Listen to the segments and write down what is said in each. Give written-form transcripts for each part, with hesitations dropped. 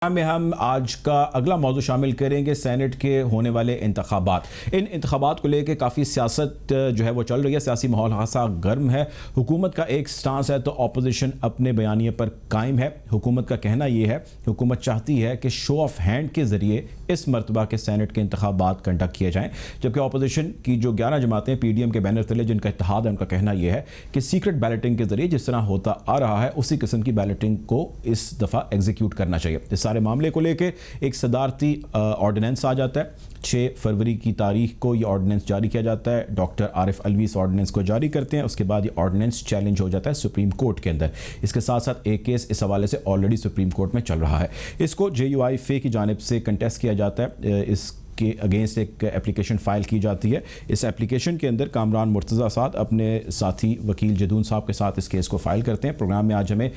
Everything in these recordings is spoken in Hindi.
में हम आज का अगला मौजू शामिल करेंगे सेनेट के होने वाले इंतखाबात। इन इंतखाबात को लेकर काफ़ी सियासत जो है वो चल रही है, सियासी माहौल खासा गर्म है। हुकूमत का एक स्टांस है तो अपोजिशन अपने बयानिए पर कायम है। हुकूमत का कहना ये है, हुकूमत चाहती है कि शो ऑफ हैंड के ज़रिए इस मरतबा के सेनेट के इंतखाबात कंडक्ट किए जाएँ, जबकि अपोजिशन की जो 11 जमातें PDM के बैनर तले जिनका इत्तेहाद है, उनका कहना यह है कि सीक्रेट बैलेटिंग के ज़रिए जिस तरह होता आ रहा है उसी किस्म की बैलेटिंग को इस दफ़ा एग्जीक्यूट करना चाहिए। इस सारे मामले को लेकर एक सदारती ऑर्डिनेंस आ जाता है। 6 फरवरी की तारीख को ये ऑर्डिनेंस जारी किया जाता है। डॉक्टर आरिफ अलवी इस ऑर्डिनेंस को जारी करते हैं। उसके बाद ये ऑर्डिनेंस चैलेंज हो जाता है सुप्रीम कोर्ट के अंदर। इसके साथ साथ एक केस इस हवाले से ऑलरेडी सुप्रीम कोर्ट में चल रहा है। इसको JUIFA की जानिब से कंटेस्ट किया जाता है। इसके अगेंस्ट एक एप्लीकेशन फ़ाइल की जाती है। इस एप्लीकेशन के अंदर कामरान मुर्तज़ा साद अपने साथी वकील जदून साहब के साथ इस केस को फ़ाइल करते हैं। प्रोग्राम में आज हमें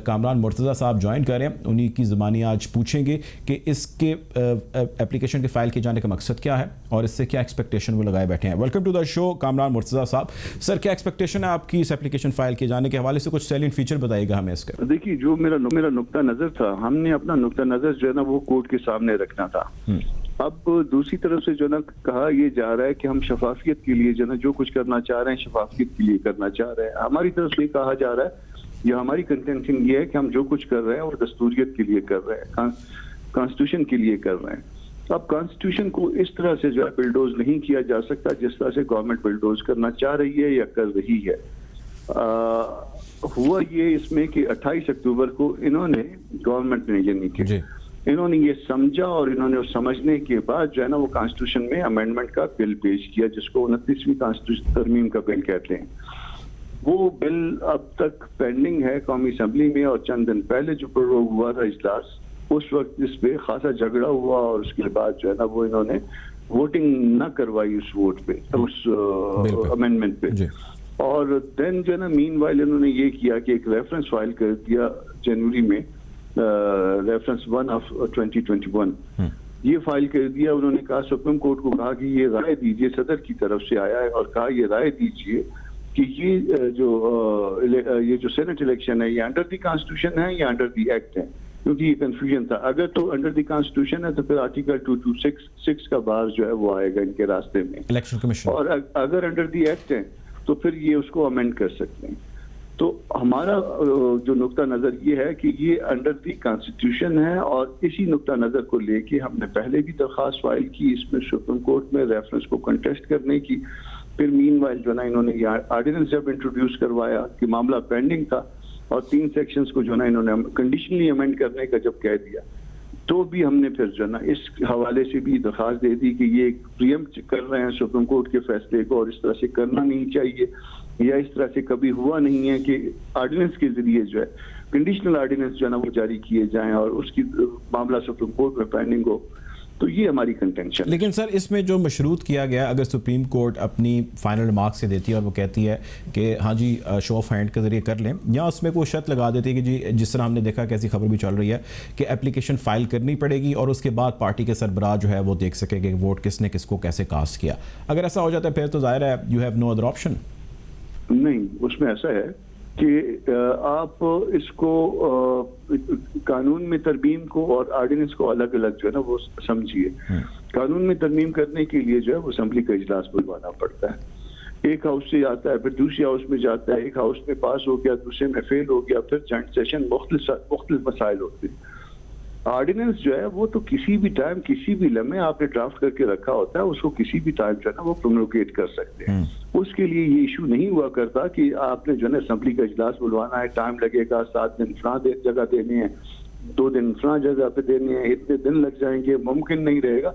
कामरान मुर्तज़ा साहब ज्वाइन कर रहे हैं। उन्हीं की ज़बानी आज पूछेंगे कि इसके एप्लीकेशन के फ़ाइल किए जाने का मकसद क्या है और इससे क्या एक्सपेक्टेशन वो लगाए बैठे हैं। Welcome to the show Kamran Murtaza साहब। सर, क्या एक्सपेक्टेशन है आपकी इस एप्लीकेशन फ़ाइल किए जाने के हवाले से? कुछ सैलिएंट फीचर बताइएगा हमें इसका। देखिए, जो मेरा नुक्ता नज़र था, हमने अपना नुक्ता नज़र जो है ना वो कोर्ट के सामने रखना था। अब दूसरी तरफ से जो ना कहा ये जा रहा है कि हम शफाफियत के लिए जो ना जो कुछ करना चाह रहे हैं शफाफियत के लिए करना चाह रहे हैं। हमारी तरफ से कहा जा रहा है, या हमारी कंटेंशन ये है कि हम जो कुछ कर रहे हैं वो दस्तूरियत के लिए कर रहे हैं, कॉन्स्टिट्यूशन के लिए कर रहे हैं। अब कॉन्स्टिट्यूशन को इस तरह से जो है बिल्डोज नहीं किया जा सकता जिस तरह से गवर्नमेंट बिल्डोज करना चाह रही है या कर रही है। हुआ ये इसमें कि 28 अक्टूबर को इन्होंने गवर्नमेंट ने यानी कि इन्होंने ये समझा और इन्होंने समझने के बाद जो है ना वो कॉन्स्टिट्यूशन में अमेंडमेंट का बिल पेश किया, जिसको 29वीं कॉन्स्टिट्यूशन तरमीम का बिल कहते हैं। वो बिल अब तक पेंडिंग है कौमी असम्बली में, और चंद दिन पहले जो प्रोरोग हुआ था इजलास, उस वक्त इस पे खासा झगड़ा हुआ और उसके बाद जो है ना वो इन्होंने वोटिंग न करवाई उस वोट पे, उस अमेंडमेंट पे। और देन जो है ना मीनवाइल इन्होंने ये किया कि एक रेफरेंस फाइल कर दिया जनवरी में, रेफरेंस 1 ऑफ 2021 ये फाइल कर दिया। उन्होंने कहा, सुप्रीम कोर्ट को कहा कि ये राय दीजिए, सदर की तरफ से आया है और कहा ये राय दीजिए कि ये जो सेनेट इलेक्शन है ये अंडर द कॉन्स्टिट्यूशन है या अंडर द एक्ट है, क्योंकि ये कंफ्यूजन था। अगर तो अंडर द कॉन्स्टिट्यूशन है तो फिर आर्टिकल 226 का बार जो है वो आएगा इनके रास्ते में इलेक्शन कमीशन, और अगर अंडर द एक्ट है तो फिर ये उसको अमेंड कर सकते हैं। तो हमारा जो नुक्ता नज़र ये है कि ये अंडर दी कॉन्स्टिट्यूशन है, और इसी नुक्ता नज़र को लेके हमने पहले भी दरख्वास्त फाइल की इसमें सुप्रीम कोर्ट में रेफरेंस को कंटेस्ट करने की। फिर मीनवाइल जो ना इन्होंने ऑर्डिनेंस जब इंट्रोड्यूस करवाया कि मामला पेंडिंग था और 3 सेक्शंस को जो ना इन्होंने कंडीशनली अमेंड करने का जब कह दिया, तो भी हमने फिर जो ना इस हवाले से भी दरख्वास्त दे दी कि ये प्रीएम्प्ट कर रहे हैं सुप्रीम कोर्ट के फैसले को और इस तरह से करना नहीं चाहिए, या इस तरह से कभी हुआ नहीं है कि ऑर्डिनेंस के जरिए जो है कंडीशनल ऑर्डिनेंस जो है ना वो जारी किए जाएं और उसकी मामला सुप्रीम कोर्ट में पेंडिंग हो। तो ये हमारी कंटेंशन। लेकिन सर, इसमें जो मशरूत किया गया, अगर सुप्रीम कोर्ट अपनी फाइनल रिमार्क्स से देती है और वो कहती है कि हाँ जी शो ऑफ हैंड के जरिए कर लें, या उसमें कोई शर्त लगा देती है कि जी जिस तरह हमने देखा कि ऐसी खबर भी चल रही है कि एप्लीकेशन फाइल करनी पड़ेगी और उसके बाद पार्टी के सरबराह जो है वो देख सकेगा कि वोट किसने किसको कैसे कास्ट किया। अगर ऐसा हो जाता है फिर तो जाहिर है you have no other option. नहीं, उसमें ऐसा है कि आप इसको कानून में तरमीम को और ऑर्डिनेंस को अलग अलग जो है ना वो समझिए। कानून में तरमीम करने के लिए जो है वो असेंबली का इजलास बुलवाना पड़ता है। एक हाउस से आता है, फिर दूसरे हाउस में जाता है, एक हाउस में पास हो गया, दूसरे में फेल हो गया, फिर जॉइंट सेशन, मुख्तलिफ मसाइल होते हैं। ऑर्डिनेंस जो है वो तो किसी भी टाइम किसी भी लम्हे आपने ड्राफ्ट करके रखा होता है, उसको किसी भी टाइम जो है ना वो प्रोमोगेट कर सकते हैं। उसके लिए ये इशू नहीं हुआ करता कि आपने जो है ना असेंबली का इजलास बुलवाना है, टाइम लगेगा, 7 दिन फलां जगह देने हैं, 2 दिन फलां जगह पे देने हैं, इतने दिन लग जाएंगे, मुमकिन नहीं रहेगा।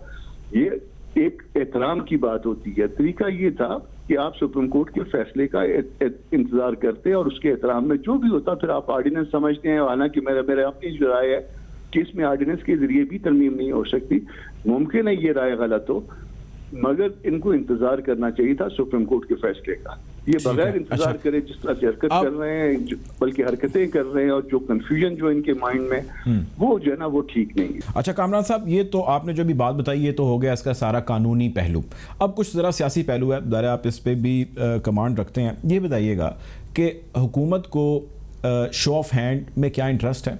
ये एक एहतराम की बात होती है। तरीका ये था कि आप सुप्रीम कोर्ट के फैसले का इंतजार करते और उसके एहतराम में जो भी होता फिर आप ऑर्डिनेंस समझते हैं। हालांकि मेरे अपनी जो राय है कि इसमें ऑर्डिनेंस के जरिए भी तरमीम नहीं हो सकती, मुमकिन है ये राय गलत हो, मगर इनको इंतजार करना चाहिए था सुप्रीम कोर्ट के फैसले का। ये बगैर इंतजार करे जिस तरह से हरकत कर रहे हैं, बल्कि हरकतें कर रहे हैं, और जो कंफ्यूजन जो इनके माइंड में वो जो है ना वो ठीक नहीं है। अच्छा कामरान साहब, ये तो आपने जो भी बात बताई ये तो हो गया इसका सारा कानूनी पहलू। अब कुछ ज़रा सियासी पहलू है, ज़रा आप इस पर भी कमांड रखते हैं। ये बताइएगा कि हुकूमत को शो ऑफ हैंड में क्या इंटरेस्ट है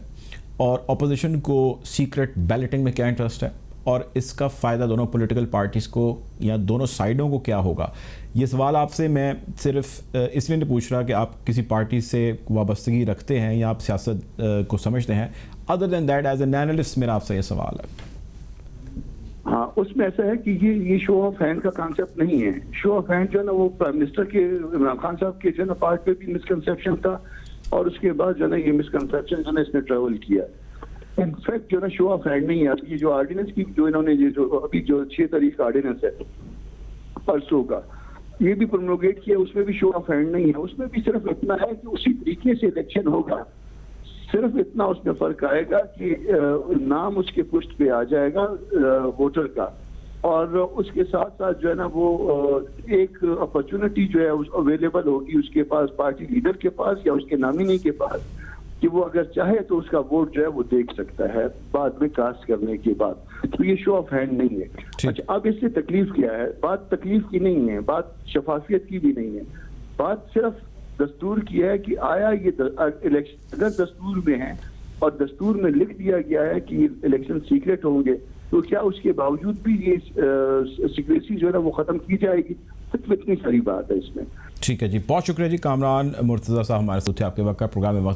और अपोजिशन को सीक्रेट बैलेटिंग में क्या इंटरेस्ट है, और इसका फ़ायदा दोनों पॉलिटिकल पार्टीज़ को या दोनों साइडों को क्या होगा? ये सवाल आपसे मैं सिर्फ इसलिए नहीं पूछ रहा कि आप किसी पार्टी से वाबस्तगी रखते हैं या आप सियासत को समझते हैं। Other than that, as an analyst मेरा आपसे ये सवाल है। हाँ, उसमें ऐसा है कि ये शो ऑफ हैंड का कॉन्सेप्ट नहीं है। शो ऑफ हैंड जो है ना, वो प्राइम मिनिस्टर के इमरान खान साहब के जो है ना पार्ट पे भी मिसकंसेप्शन था, और उसके बाद जो है ना ये मिसकंसेप्शन जो है इसने ट्रेवल किया। इनफैक्ट जो है ना शो ऑफ हैंड नहीं है। ये जो ऑर्डिनेंस की जो इन्होंने ये जो अभी जो 6 तारीख का ऑर्डिनेंस है परसों का, ये भी प्रोमोगेट किया, उसमें भी शो ऑफ हैंड नहीं है। उसमें भी सिर्फ इतना है कि उसी तरीके से इलेक्शन होगा, सिर्फ इतना उसमें फर्क आएगा कि नाम उसके पुष्ट पे आ जाएगा वोटर का, और उसके साथ साथ जो है ना वो एक अपॉर्चुनिटी जो है अवेलेबल होगी उसके पास, पार्टी लीडर के पास या उसके नामिनी के पास, कि वो अगर चाहे तो उसका वोट जो है वो देख सकता है बाद में कास्ट करने के बाद। तो ये शो ऑफ हैंड नहीं है। अच्छा, अब इससे तकलीफ क्या है? बात तकलीफ की नहीं है, बात शफाफियत की भी नहीं है, बात सिर्फ दस्तूर की है कि आया ये इलेक्शन अगर दस्तूर में है और दस्तूर में लिख दिया गया है कि इलेक्शन सीक्रेट होंगे, तो क्या उसके बावजूद भी ये सीक्रेसी जो है ना वो खत्म की जाएगी? तो इतनी सारी बात है इसमें। ठीक है जी, बहुत शुक्रिया जी। कामरान मुर्तज़ा साहब हमारे साथ थे, आपके वक्त का प्रोग्राम में वक्त